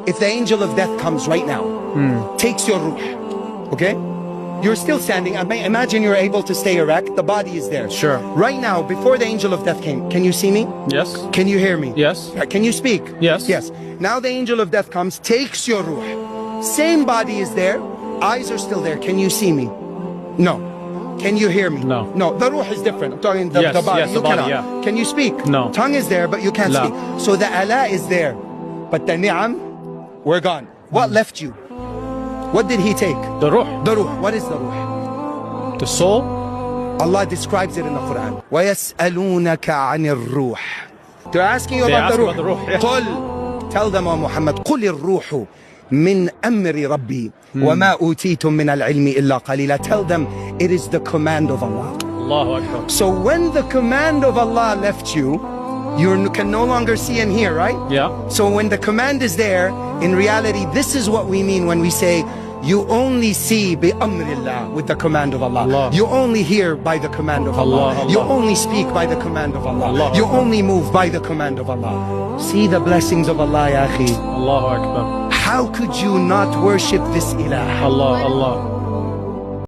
If the angel of death comes right now, takes your ruh, okay? You're still standing. Imagine you're able to stay erect. The body is there. Sure. Right now, before the angel of death came, can you see me? Yes. Can you hear me? Yes. Can you speak? Yes. Yes. Now the angel of death comes, takes your ruh. Same body is there. Eyes are still there. Can you see me? No. Can you hear me? No. No. The ruh is different. I'm talking the body. Yes, You the body, cannot. yeah. Can you speak? No. Tongue is there, but you can't La. speak. So the ala is there. But the ni'am, we're gone. What left you? What did he take? The ruh. The ruh. What is the ruh? The soul. Allah describes it in the Quran. وَيَسْأَلُونَكَ عَنِ الرُّوحِ. They're asking you about the ruh. Yeah. قل, tell them, O Muhammad, قُلِ الرُّوحُ مِنْ أَمْرِ رَبِّي وَمَا أُوتِيتُم مِنَ الْعِلْمِ إِلَّا قَلِيلًا. Tell them it is the command of Allah. Allahu Akbar. So when the command of Allah left you, you can no longer see and hear, right? Yeah. So when the command is there, in reality, this is what we mean when we say, you only see bi-amrillah, with the command of Allah. Allah. You only hear by the command of Allah. Allah. You only speak by the command of Allah. Allah. You only move by the command of Allah. See the blessings of Allah, ya akhi. Allahu Akbar. How could you not worship this ilah? Allah.